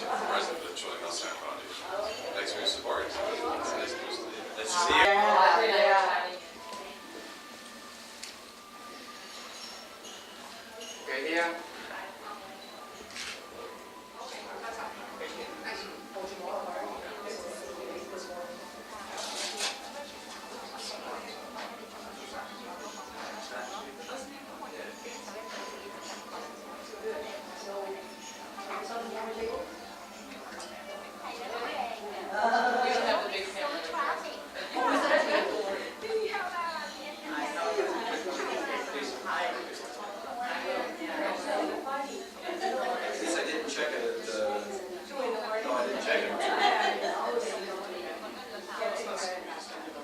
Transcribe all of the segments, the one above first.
president of the Children Health Center Foundation. Thanks for your support. It's nice to see you.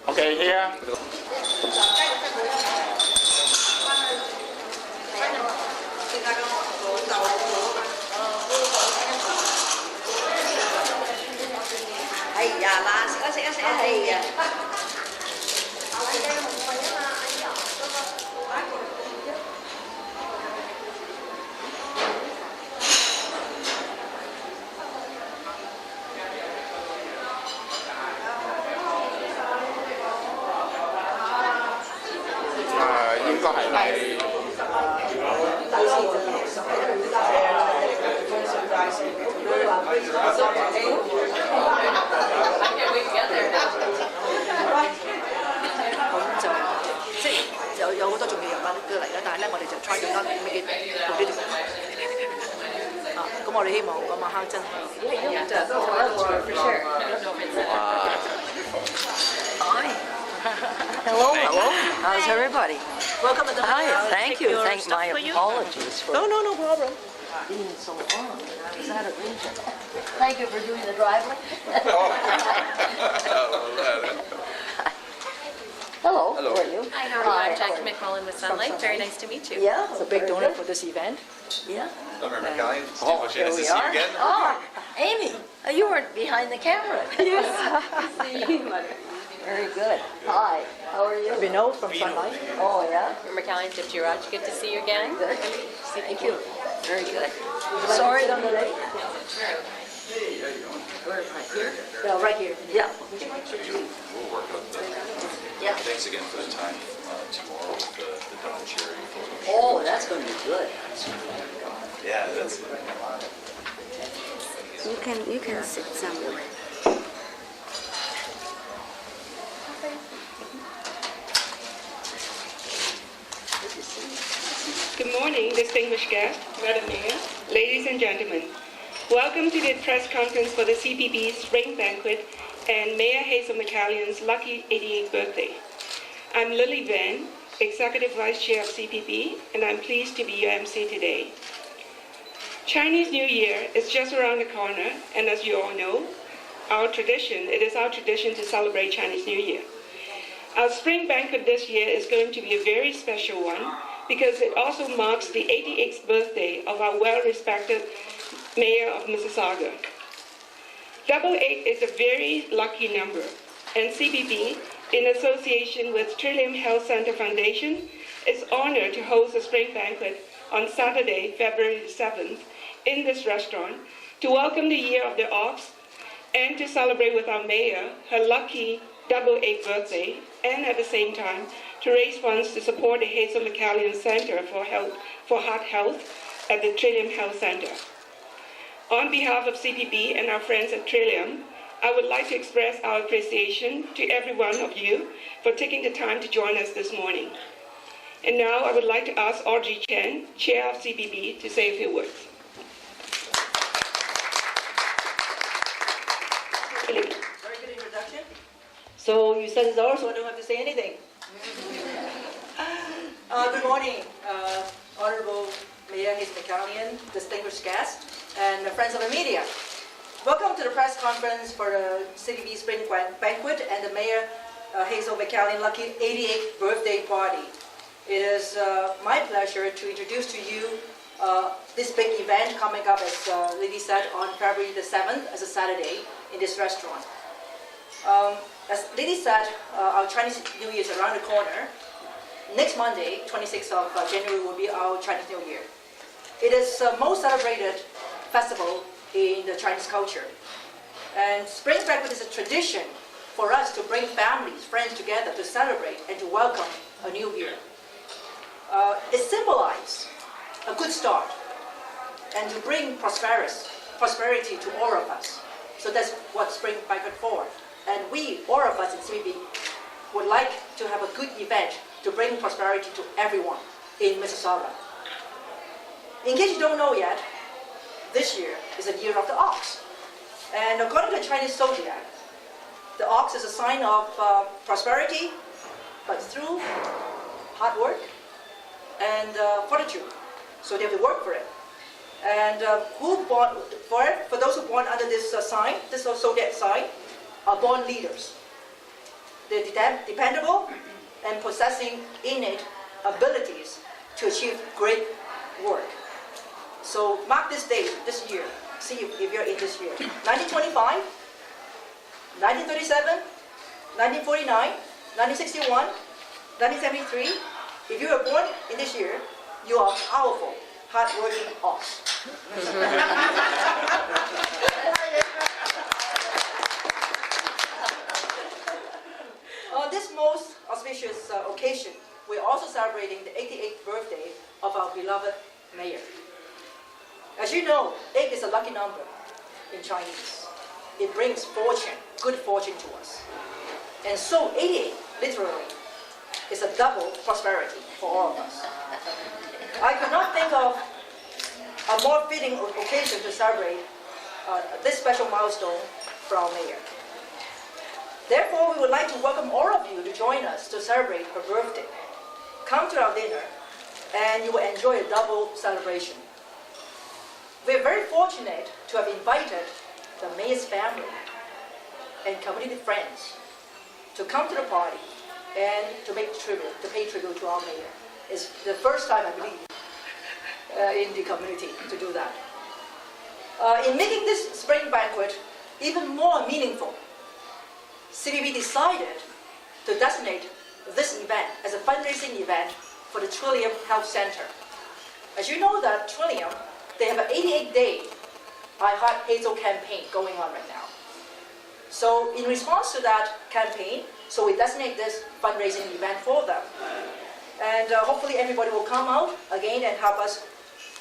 Okay, here. Okay, here. Hello. How's everybody? Welcome to the house. Thank you. Thank my apologies for No problem. being so long. I was out of region. Thank you for doing the driveway. Hello. Hello. How are you? Hi, how are you? I'm Jackie McMullen with Sunlight. Very nice to meet you. Yeah. It's a big donor for this event. Yeah. Mayor McCallion, Steve O'Shea, Here nice to we see you are. again. Oh, Amy, you weren't behind the camera. Very good. Hi. How are you? Vinod from Sunlight. Oh, yeah. Mayor McCallion, Dip Girard. Good to see you again. Good. Thank you. Very good. Sorry I'm late. Where am I here? No, right here. Yeah. We'll work out the... Yeah. Thanks again for the time tomorrow with the Dawn Cherry photo. Oh, that's going to be good. Yeah, that's... You can sit somewhere. Good morning, distinguished guests, Madam Mayor, ladies and gentlemen. Welcome to the press conference for the CPB Spring Banquet and Mayor Hazel McCallion's lucky 88th birthday. I'm Lily Van, Executive Vice Chair of CPB, and I'm pleased to be your MC today. Chinese New Year is just around the corner, and as you all know, it is our tradition to celebrate Chinese New Year. Our spring banquet this year is going to be a very special one because it also marks the 88th birthday of our well-respected Mayor of Mississauga. 88 is a very lucky number, and CPB, in association with Trillium Health Center Foundation, is honored to host a spring banquet on Saturday, February 7th, in this restaurant to welcome the Year of the Ox and to celebrate with our Mayor her lucky 88th birthday, and at the same time to raise funds to support the Hazel McCallion Center for Heart Health at the Trillium Health Center. On behalf of CPB and our friends at Trillium, I would like to express our appreciation to every one of you for taking the time to join us this morning. And now I would like to ask Audrey Chen, Chair of CPB, to say a few words. Very good introduction. So you said it's ours, so I don't have to say anything. Good morning, Honorable Mayor Hazel McCallion, distinguished guests, and friends of the media. Welcome to the press conference for the CPB Spring Banquet and the Mayor Hazel McCallion lucky 88th birthday party. It is my pleasure to introduce to you this big event coming up, as Lily said, on February the 7th, as a Saturday, in this restaurant. As Lily said, our Chinese New Year is around the corner. Next Monday, 26th of January, will be our Chinese New Year. It is the most celebrated festival in the Chinese culture. And Spring Banquet is a tradition for us to bring families, friends together to celebrate and to welcome a new year. It symbolizes a good start and to bring prosperity to all of us. So that's what Spring Banquet for. And we, all of us in CBB, would like to have a good event to bring prosperity to everyone in Mississauga. In case you don't know yet, this year is the year of the ox. And according to the Chinese zodiac, the ox is a sign of prosperity, but through hard work and fortitude. So they have to work for it. And for those who born under this sign, this zodiac sign, are born leaders. They're dependable and possessing innate abilities to achieve great work. So mark this date, this year. See if you're in this year. 1925, 1937, 1949, 1961, 1973. If you were born in this year, you are powerful, hard-working ox. On this most auspicious occasion, we're also celebrating the 88th birthday of our beloved mayor. As you know, 8 is a lucky number in Chinese. It brings fortune, good fortune to us. And so 88, literally, is a double prosperity for all of us. I could not think of a more fitting occasion to celebrate this special milestone for our mayor. Therefore, we would like to welcome all of you to join us to celebrate her birthday. Come to our dinner, and you will enjoy a double celebration. We are very fortunate to have invited the mayor's family and community friends to come to the party and to pay tribute to our mayor. It's the first time, I believe, in the community to do that. In making this spring banquet even more meaningful, CBB decided to designate this event as a fundraising event for the Trillium Health Center. As you know that Trillium, they have an 88-day I Heart Hazel campaign going on right now. So in response to that campaign, so we designate this fundraising event for them. And hopefully everybody will come out again and help us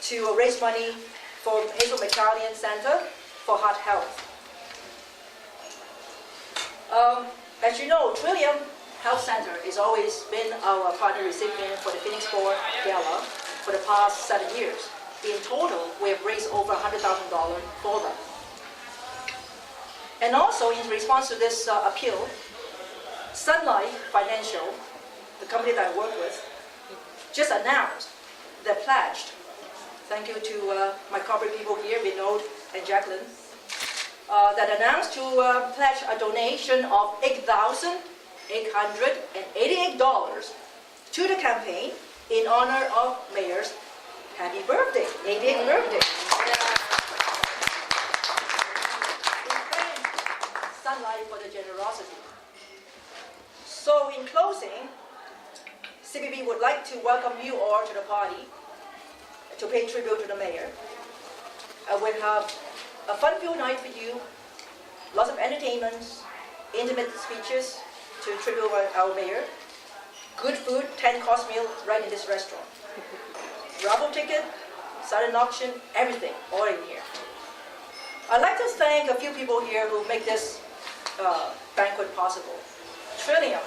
to raise money for Hazel McCallion Center for Heart Health. As you know, Trillium Health Center has always been our partner recipient for the Phoenix Board Gala for the past 7 years. In total, we have raised over $100,000 for them. And also, in response to this appeal, Sunlight Financial, the company that I work with, just announced they pledged. Thank you to my corporate people here, Vinod and Jacqueline, that announced to pledge a donation of $8,888 to the campaign in honor of Mayor's happy birthday, 88th birthday. We thank Sunlight for the generosity. So in closing, CBB would like to welcome you all to the party to pay tribute to the mayor. We'll have a fun-filled night for you, lots of entertainments, intimate speeches to tribute our mayor, good food, 10-course meal right in this restaurant. Raffle ticket, silent auction, everything, all in here. I'd like to thank a few people here who make this banquet possible. Trillium,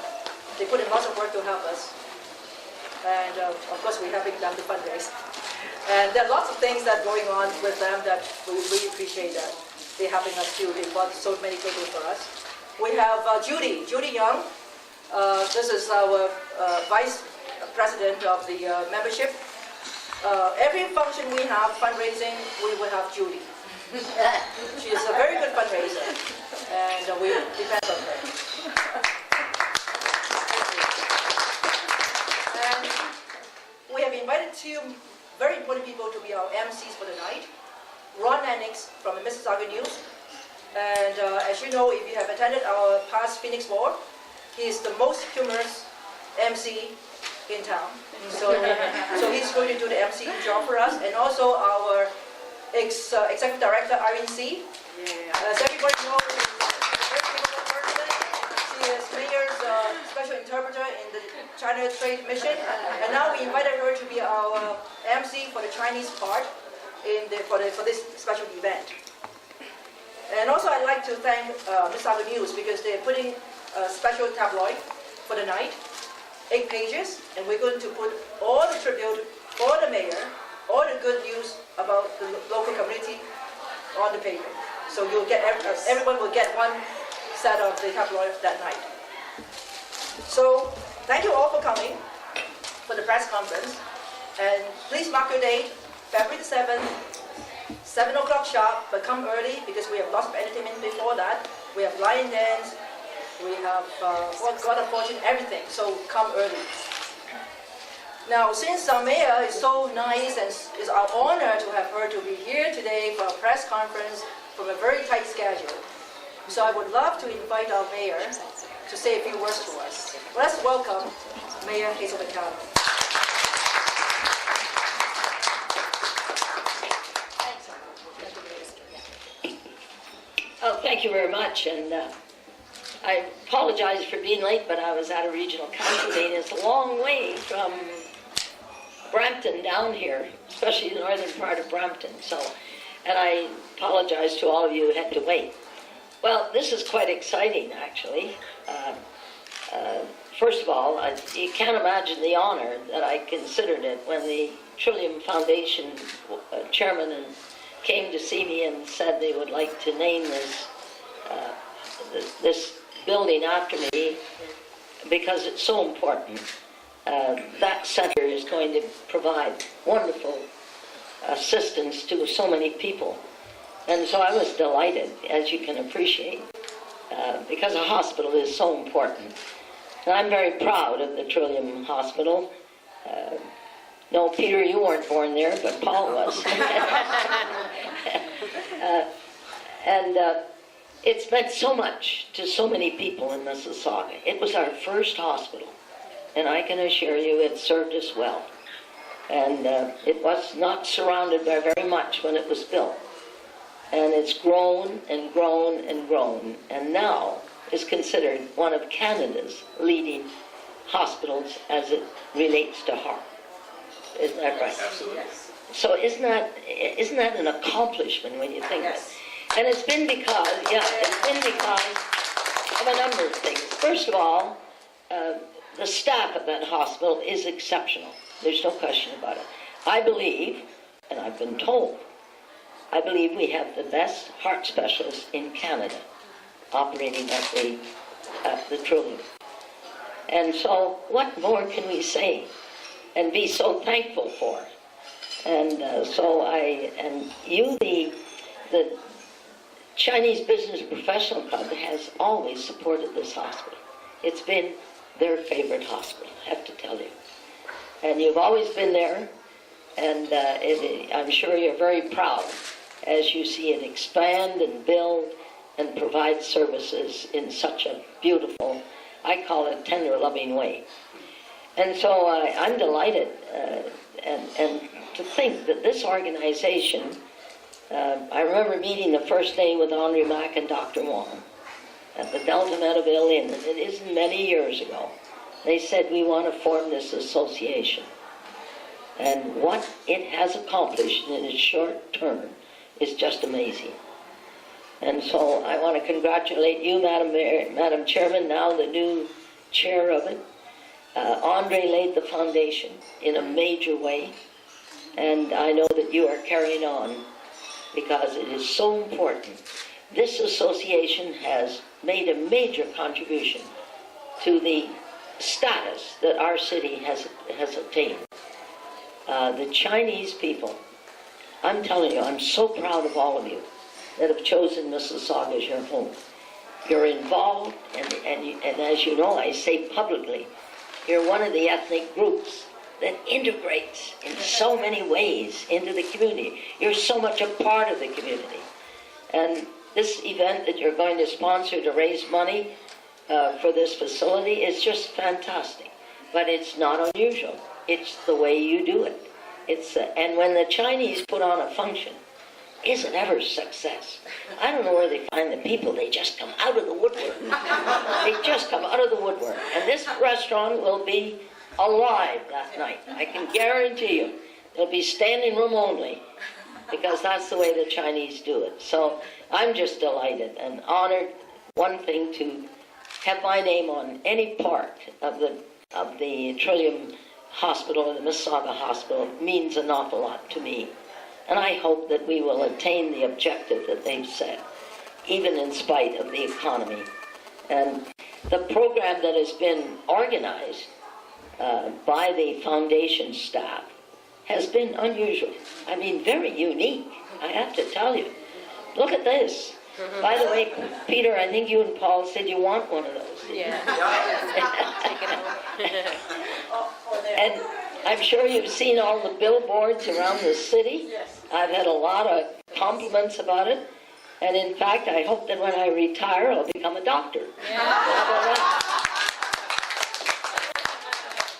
they put in lots of work to help us. And of course, we're helping them to fundraise. And there are lots of things that are going on with them that we really appreciate that. They're helping us too. They bought so many cookies for us. We have Judy Young. This is our vice president of the membership. Every function we have, fundraising, we will have Judy. She is a very good fundraiser, and we depend on her. And we have invited two very important people to be our MCs for the night. Ron Lennox from the Mississauga News. And as you know, if you have attended our past Phoenix Board, he is the most humorous MC in town. So he's going to do the MC job for us. And also our Executive Director Irene C. As everybody knows, she's a very capable person. She is Mayor's special interpreter in the China Trade Mission, and now we invited her to be our MC for the Chinese part for this special event. And also I'd like to thank Mississauga News because they're putting a special tabloid for the night, 8 pages, and we're going to put all the tribute for the mayor, all the good news about the local community on the paper. So you'll get everyone will get one set of the tabloid that night. So thank you all for coming for the press conference, and please mark your date, February the 7th, 7 o'clock sharp, but come early because we have lots of entertainment before that. We have lion dance, we have God of Fortune, everything, so come early. Now, since our mayor is so nice and it's our honor to have her to be here today for a press conference from a very tight schedule, so I would love to invite our mayor to say a few words to us. Let's welcome Mayor Hazel McCallion. Oh, thank you very much, and I apologize for being late, but I was at a regional council meeting. It's a long way from Brampton down here, especially the northern part of Brampton, and I apologize to all of you who had to wait. Well, this is quite exciting, actually. First of all, you can't imagine the honor that I considered it when the Trillium Foundation chairman came to see me and said they would like to name this building after me because it's so important. That center is going to provide wonderful assistance to so many people. And so I was delighted, as you can appreciate, because a hospital is so important. And I'm very proud of the Trillium Hospital. No, Peter, you weren't born there, but Paul was. And it's meant so much to so many people in Mississauga. It was our first hospital, and I can assure you it served us well. And it was not surrounded by very much when it was built. And it's grown and grown and grown, and now is considered one of Canada's leading hospitals as it relates to heart. Isn't that right? Absolutely. Yes. So isn't that an accomplishment when you think of it? And it's been because of a number of things. First of all, the staff at that hospital is exceptional. There's no question about it. I believe, and I've been told, I believe we have the best heart specialists in Canada operating at the Trillium. And so what more can we say and be so thankful for? And the Chinese Business Professional Club has always supported this hospital. It's been their favorite hospital, I have to tell you. And you've always been there, and I'm sure you're very proud as you see it expand and build and provide services in such a beautiful, I call it tender, loving way. And so I'm delighted, and to think that this organization, I remember meeting the first day with Andre Mack and Dr. Wong at the Delta Meadowville Inn, and it isn't many years ago. They said, we want to form this association. And what it has accomplished in its short term is just amazing. And so I want to congratulate you, Madam Chairman, now the new chair of it. Andre laid the foundation in a major way, and I know that you are carrying on because it is so important. This association has made a major contribution to the status that our city has attained. The Chinese people, I'm telling you, I'm so proud of all of you that have chosen Mississauga as your home. You're involved, and as you know, I say publicly, you're one of the ethnic groups that integrates in so many ways into the community. You're so much a part of the community. And this event that you're going to sponsor to raise money for this facility is just fantastic. But it's not unusual. It's the way you do it. And when the Chinese put on a function, is an ever success. I don't know where they find the people. They just come out of the woodwork. They just come out of the woodwork. And this restaurant will be alive that night. I can guarantee you. There'll be standing room only, because that's the way the Chinese do it. So I'm just delighted and honored, one thing, to have my name on any part of the Trillium Hospital or the Mississauga Hospital means an awful lot to me. And I hope that we will attain the objective that they've set, even in spite of the economy. And the program that has been organized by the foundation staff has been unusual. I mean, very unique, I have to tell you. Look at this. By the way, Peter, I think you and Paul said you want one of those. Yeah. Take it home. And I'm sure you've seen all the billboards around the city. Yes. I've had a lot of compliments about it. And in fact, I hope that when I retire, I'll become a doctor. Yeah. How about that?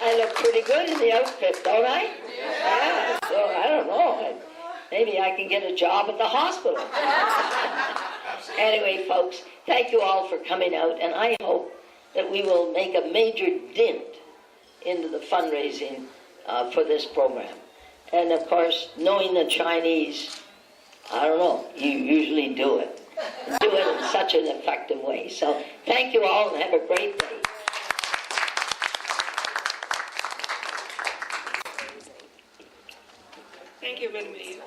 I look pretty good in the outfit, don't I? Yeah. So I don't know. Maybe I can get a job at the hospital. Anyway, folks, thank you all for coming out, and I hope that we will make a major dent into the fundraising for this program. And of course, knowing the Chinese, I don't know, you usually do it. Do it in such an effective way. So thank you all, and have a great day. Thank you, Madam Mayor.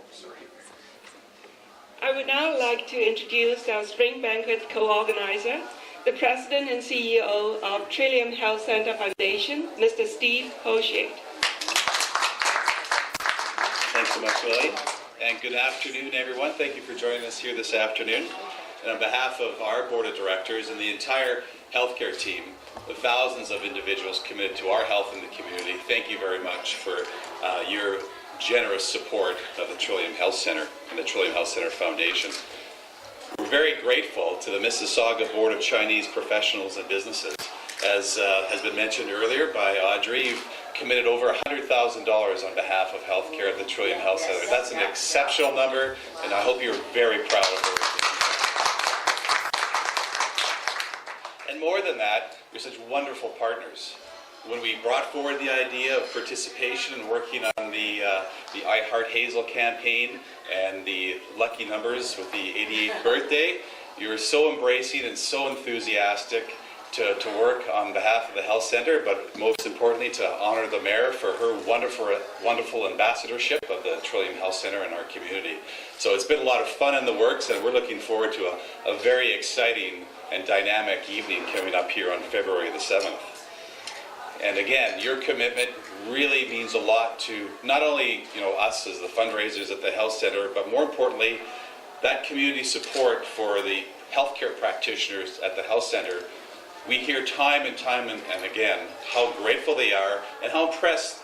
I would now like to introduce our Spring Banquet co-organizer, the President and CEO of Trillium Health Center Foundation, Mr. Steve Hoshier. Thanks so much, Willie. And good afternoon, everyone. Thank you for joining us here this afternoon. And on behalf of our board of directors and the entire healthcare team, the thousands of individuals committed to our health in the community, thank you very much for your generous support of the Trillium Health Center and the Trillium Health Center Foundation. We're very grateful to the Mississauga Board of Chinese Professionals and Businesses. As has been mentioned earlier by Audrey, you've committed over $100,000 on behalf of healthcare at the Trillium Health Center. That's an exceptional number, and I hope you're very proud of her. And more than that, you're such wonderful partners. When we brought forward the idea of participation and working on the I Heart Hazel campaign and the lucky numbers with the 88th birthday, you were so embracing and so enthusiastic to work on behalf of the health center, but most importantly to honor the mayor for her wonderful ambassadorship of the Trillium Health Center in our community. So it's been a lot of fun in the works, and we're looking forward to a very exciting and dynamic evening coming up here on February the 7th. And again, your commitment really means a lot to not only us as the fundraisers at the health center, but more importantly, that community support for the healthcare practitioners at the health center. We hear time and again how grateful they are and how impressed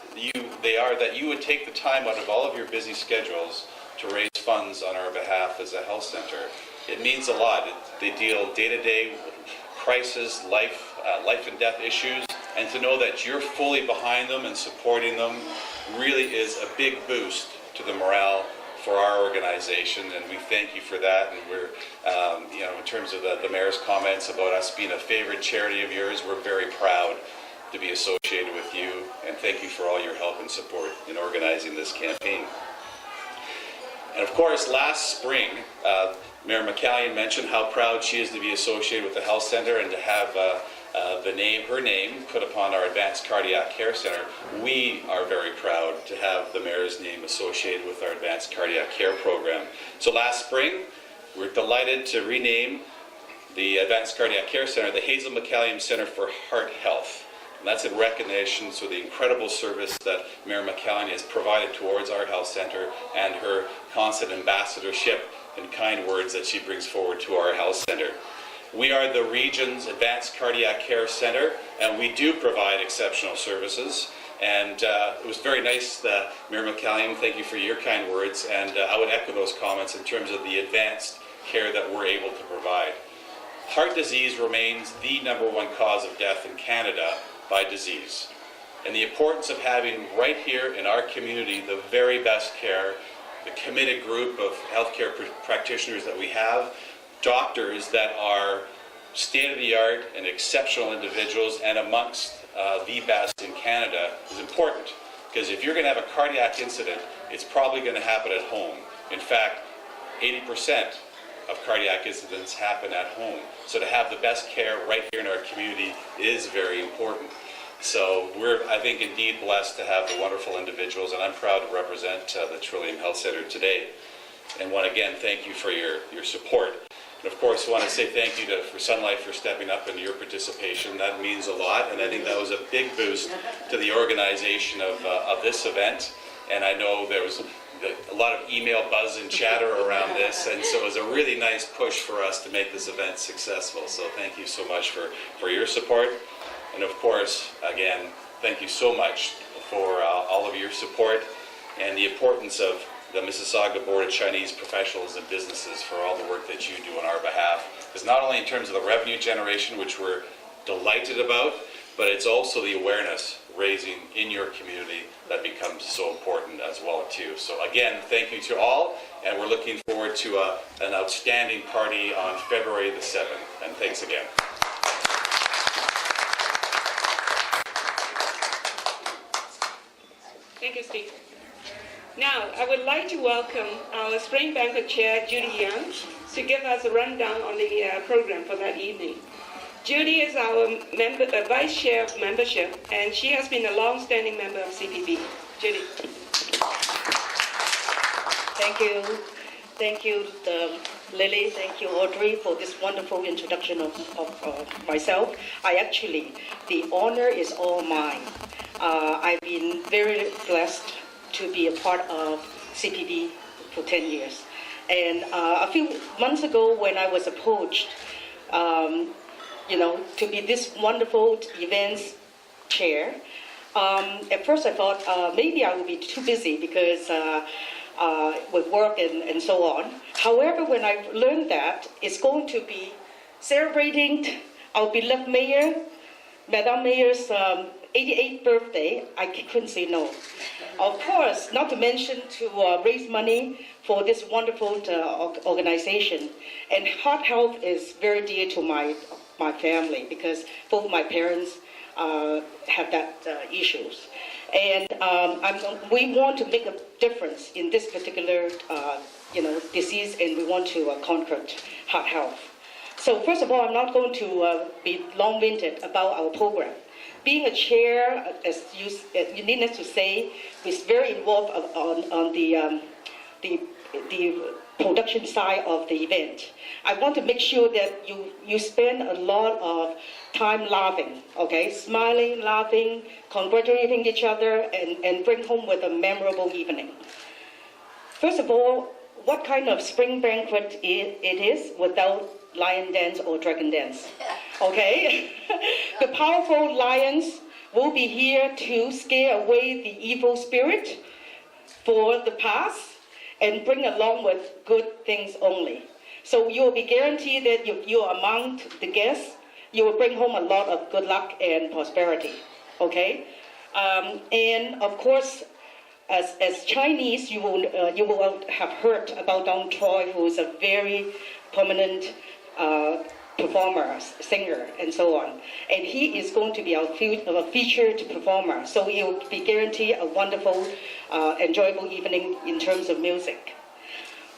they are that you would take the time out of all of your busy schedules to raise funds on our behalf as a health center. It means a lot. They deal day-to-day with crisis, life and death issues, and to know that you're fully behind them and supporting them really is a big boost to the morale for our organization, and we thank you for that. And we're, in terms of the mayor's comments about us being a favorite charity of yours, we're very proud to be associated with you, and thank you for all your help and support in organizing this campaign. And of course, last spring, Mayor McCallion mentioned how proud she is to be associated with the health center and to have her name put upon our Advanced Cardiac Care Center. We are very proud to have the mayor's name associated with our Advanced Cardiac Care program. So last spring, we're delighted to rename the Advanced Cardiac Care Center the Hazel McCallion Center for Heart Health. And that's in recognition for the incredible service that Mayor McCallion has provided towards our health center and her constant ambassadorship and kind words that she brings forward to our health center. We are the region's Advanced Cardiac Care Center, and we do provide exceptional services. And it was very nice, Mayor McCallion, thank you for your kind words, and I would echo those comments in terms of the advanced care that we're able to provide. Heart disease remains the #1 cause of death in Canada by disease. And the importance of having right here in our community the very best care committed group of healthcare practitioners that we have, doctors that are state-of-the-art and exceptional individuals and amongst the best in Canada is important. Because if you're going to have a cardiac incident, it's probably going to happen at home. In fact, 80% of cardiac incidents happen at home. So to have the best care right here in our community is very important. So we're, I think, indeed blessed to have the wonderful individuals, and I'm proud to represent the Trillium Health Centre today. And want to again thank you for your support. And of course, I want to say thank you for Sun Life for stepping up into your participation. That means a lot, and I think that was a big boost to the organization of this event. And I know there was a lot of email buzz and chatter around this, and so it was a really nice push for us to make this event successful. So thank you so much for your support. And of course, again, thank you so much for all of your support and the importance of the Mississauga Board of Chinese Professionals and Businesses for all the work that you do on our behalf. It's not only in terms of the revenue generation, which we're delighted about, but it's also the awareness raising in your community that becomes so important as well too. So again, thank you to all, and we're looking forward to an outstanding party on February the 7th. And thanks again. Thank you, Steve. Now, I would like to welcome our Spring Banquet Chair, Judy Young, to give us a rundown on the program for that evening. Judy is our Vice Chair of Membership, and she has been a long-standing member of CPB. Judy. Thank you. Thank you, Lily. Thank you, Audrey, for this wonderful introduction of myself. The honor is all mine. I've been very blessed to be a part of CPB for 10 years. And a few months ago when I was approached, to be this wonderful events chair, at first I thought maybe I would be too busy because with work and so on. However, when I learned that it's going to be celebrating our beloved mayor, Madame Mayor's 88th birthday, I couldn't say no. Of course, not to mention to raise money for this wonderful organization. And heart health is very dear to my family because both my parents have that issues. And we want to make a difference in this particular disease, and we want to conquer heart health. So first of all, I'm not going to be long-winded about our program. Being a chair, as you needed to say, is very involved on the production side of the event. I want to make sure that you spend a lot of time laughing, okay? Smiling, laughing, congratulating each other, and bring home with a memorable evening. First of all, what kind of spring banquet it is without lion dance or dragon dance, okay? The powerful lions will be here to scare away the evil spirit for the past and bring along with good things only. So you will be guaranteed that if you are among the guests, you will bring home a lot of good luck and prosperity, okay? And of course, as Chinese, you will have heard about Don Troy, who is a very prominent performer, singer, and so on. And he is going to be our featured performer. So it will be guaranteed a wonderful, enjoyable evening in terms of music.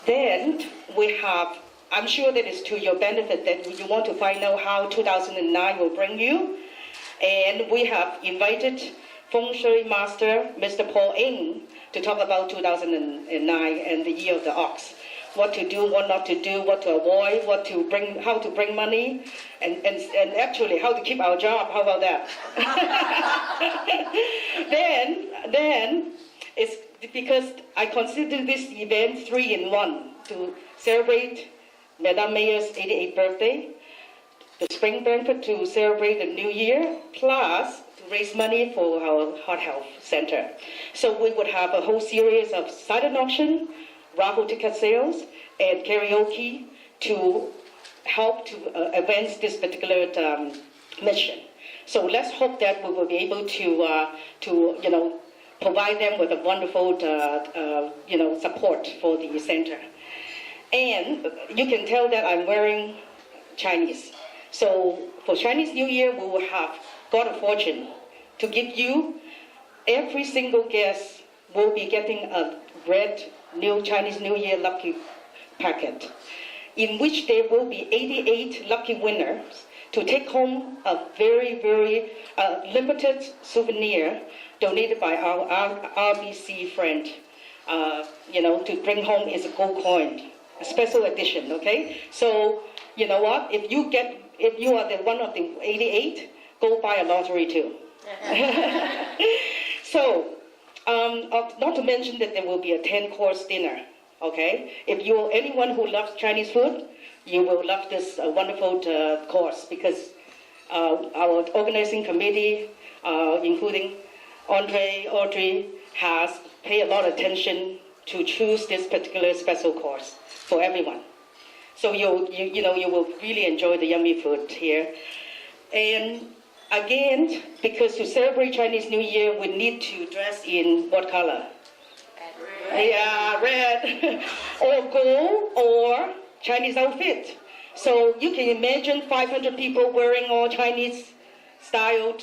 Then we have, I'm sure that it's to your benefit that you want to find out how 2009 will bring you. And we have invited Feng Shui Master, Mr. Paul Ng, to talk about 2009 and the year of the ox. What to do, what not to do, what to avoid, how to bring money, and actually how to keep our job. How about that? then it's because I consider this event 3-in-1 to celebrate Madame Mayor's 88th birthday, the spring banquet to celebrate the new year, plus to raise money for our heart health center. So we would have a whole series of silent auction, raffle ticket sales, and karaoke to help to advance this particular mission. So let's hope that we will be able to provide them with a wonderful, support for the center. And you can tell that I'm wearing Chinese. So for Chinese New Year, we will have got a fortune to give you. Every single guest will be getting a red Chinese New Year lucky packet, in which there will be 88 lucky winners to take home a very, very limited souvenir donated by our RBC friend. To bring home is a gold coin, a special edition. Okay, so you know what? If you are the one of the 88, go buy a lottery too. So, not to mention that there will be a 10-course dinner. Okay, if you're anyone who loves Chinese food, you will love this wonderful course, because our organizing committee, including Audrey, has paid a lot of attention to choose this particular special course for everyone. So you will really enjoy the yummy food here. And again, because to celebrate Chinese New Year, we need to dress in what color? Red. Yeah, red. Or gold, or Chinese outfit. So you can imagine 500 people wearing all Chinese styled,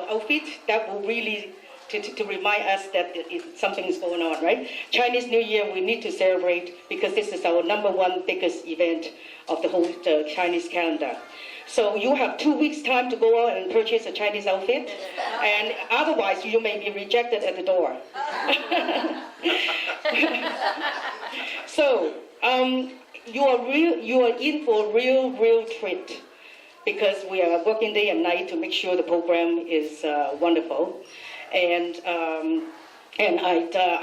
outfit. That will really to remind us that something is going on, right? Chinese New Year, we need to celebrate, because this is our #1 biggest event of the whole Chinese calendar. So you have 2 weeks time to go out and purchase a Chinese outfit, and otherwise you may be rejected at the door. So you are in for a real treat, because we are working day and night to make sure the program is wonderful. And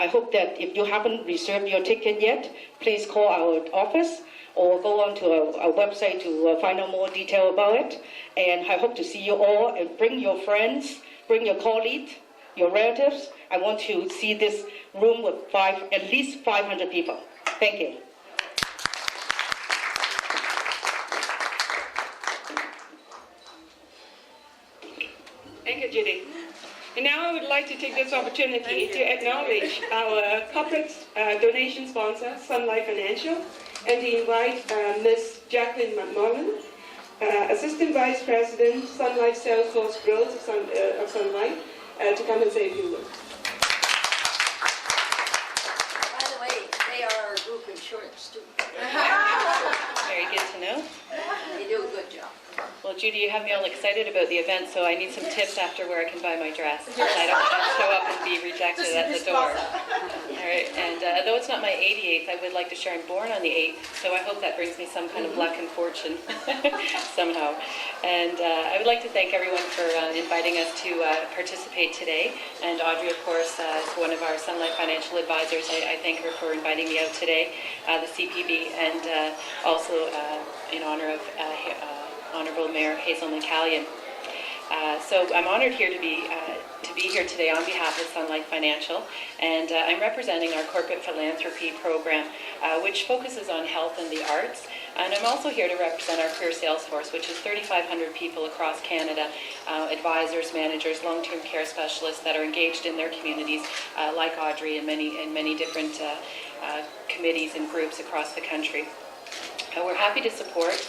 I hope that if you haven't reserved your ticket yet, please call our office or go on to our website to find out more detail about it. And I hope to see you all, and bring your friends, bring your colleagues, your relatives. I want to see this room with at least 500 people. Thank you. Thank you, Judy. And now I would like to take this opportunity to acknowledge our corporate donation sponsor, Sun Life Financial, and to invite Ms. Jacqueline McMullen, Assistant Vice President, Sun Life Sales Force Growth of Sun Life, to come and say a few words. By the way, they are our group insurance too. Very good to know. They do a good job. Well, Judy, you have me all excited about the event, so I need some tips after where I can buy my dress. I don't want to show up and be rejected at the door. All right, and though it's not my 88th, I would like to share I'm born on the 8th, so I hope that brings me some kind of luck and fortune somehow. And I would like to thank everyone for inviting us to participate today. And Audrey, of course, is one of our Sun Life Financial Advisors. I thank her for inviting me out today, the CPB, and also in honor of Honorable Mayor Hazel McCallion. So I'm honored here to be here today on behalf of Sun Life Financial, and I'm representing our corporate philanthropy program, which focuses on health and the arts. And I'm also here to represent our career sales force, which is 3,500 people across Canada, advisors, managers, long-term care specialists that are engaged in their communities, like Audrey, and many different committees and groups across the country. We're happy to support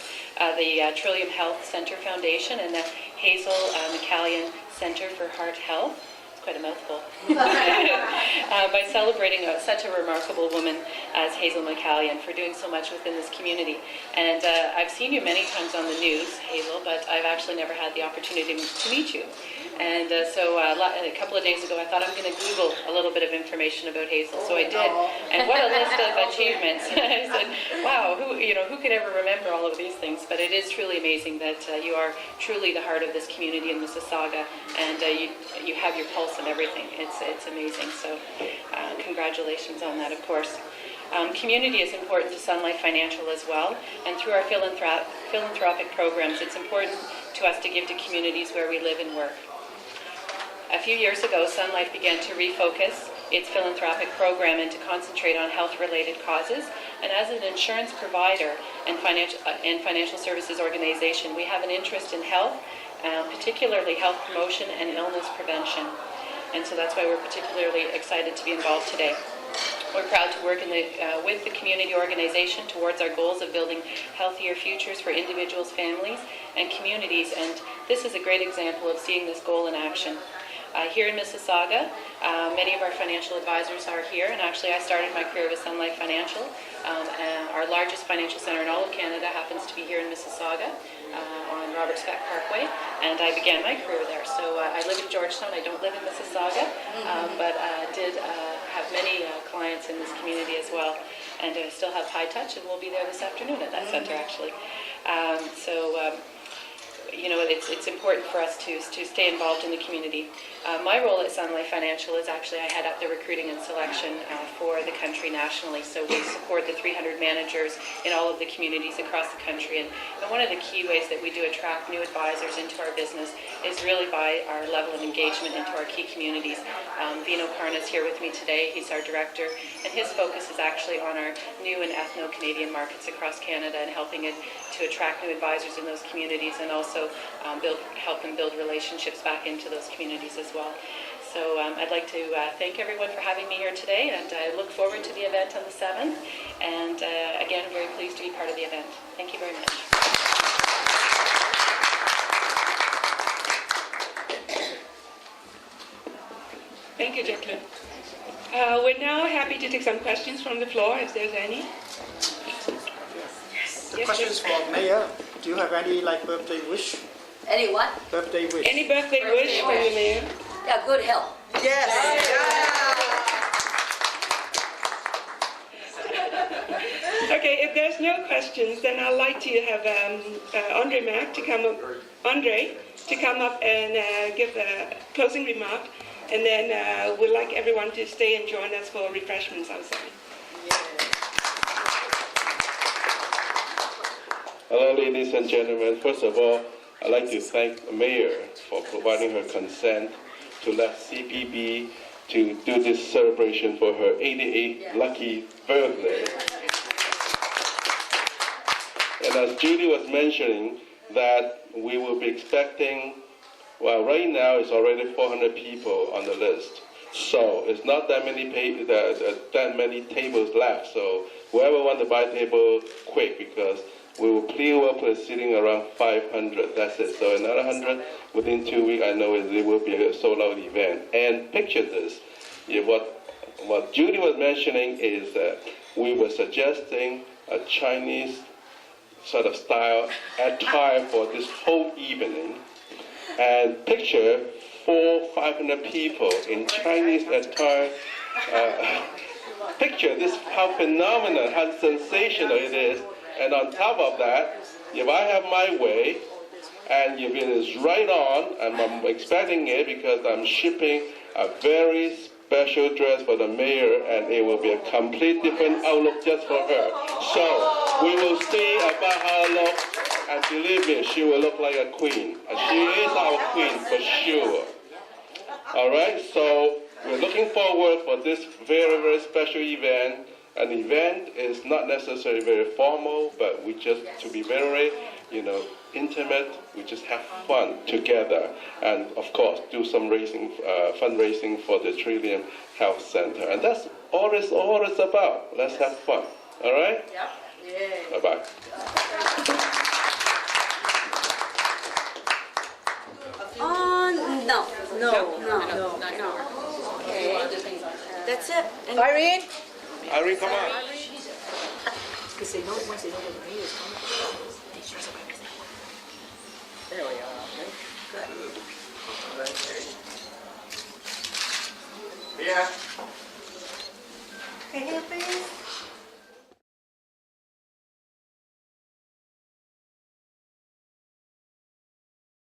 the Trillium Health Center Foundation and the Hazel McCallion Center for Heart Health. It's quite a mouthful. By celebrating such a remarkable woman as Hazel McCallion for doing so much within this community. And I've seen you many times on the news, Hazel, but I've actually never had the opportunity to meet you. And so a couple of days ago, I thought I'm going to Google a little bit of information about Hazel. So I did, and what a list of achievements! I said, "Wow, who could ever remember all of these things?" But it is truly amazing that you are truly the heart of this community in Mississauga, and you have your pulse and everything. It's amazing. So congratulations on that, of course. Community is important to Sun Life Financial as well, and through our philanthropic programs, it's important to us to give to communities where we live and work. A few years ago, Sun Life began to refocus its philanthropic program and to concentrate on health-related causes. And as an insurance provider and financial services organization, we have an interest in health, particularly health promotion and illness prevention. and so that's why we're particularly excited to be involved today. We're proud to work with the community organization towards our goals of building healthier futures for individuals, families, and communities, and this is a great example of seeing this goal in action. Here in Mississauga, many of our financial advisors are here, and actually I started my career with Sun Life Financial. And our largest financial center in all of Canada happens to be here in Mississauga on Robert Scott Parkway, and I began my career there. So I live in Georgetown. I don't live in Mississauga, but did have many clients in this community as well, and I still have high touch, and we'll be there this afternoon at that center actually. You know, it's important for us to stay involved in the community. My role at Sun Life Financial is actually I head up the recruiting and selection for the country nationally. So we support the 300 managers in all of the communities across the country. And one of the key ways that we do attract new advisors into our business is really by our level of engagement into our key communities. Vino Karna is here with me today. He's our director, and his focus is actually on our new and ethno-Canadian markets across Canada and helping it to attract new advisors in those communities and also help them build relationships back into those communities as well. So I'd like to thank everyone for having me here today, and I look forward to the event on the 7th. And again, I'm very pleased to be part of the event. Thank you very much. Thank you, Jacqueline. We're now happy to take some questions from the floor, if there's any. Yes, Questions for Mayor. Do you have any birthday wish? Any what? Birthday wish. Any birthday wish for the mayor? Yeah, good health. Yes. Okay, if there's no questions, then I'd like to have Andre Mack to come up and give a closing remark, and then we'd like everyone to stay and join us for refreshments outside. Hello, ladies and gentlemen. First of all, I'd like to thank the Mayor for providing her consent to let CPB to do this celebration for her 88th lucky birthday. And as Judy was mentioning, that we will be expecting, well, right now it's already 400 people on the list. So it's not that many tables left. So whoever wants to buy a table, quick, because we will clear up with sitting around 500. That's it. So another 100 within 2 weeks. I know it will be a sold-out event. And picture this: what Judy was mentioning is that we were suggesting a Chinese sort of style attire for this whole evening. And picture 400-500 people in Chinese attire. Picture this: how phenomenal, how sensational it is. And on top of that, if I have my way, and if it is right on, and I'm expecting it because I'm shipping a very special dress for the mayor, and it will be a complete different outlook just for her. So we will see about her look, and believe me, she will look like a queen. And she is our queen for sure. All right, so we're looking forward for this very, very special event. An event is not necessarily very formal, but we just, to be very, intimate, we just have fun together. And of course, do some fundraising for the Trillium Health Center. And that's all it's about. Let's have fun. All right? Yep. Yeah. Bye-bye. No. Okay. That's it. Irene? Irene, come on. Because they know once they know that the mayor is coming, they dress up everything. There we are. Okay. Good. Yeah. Hey,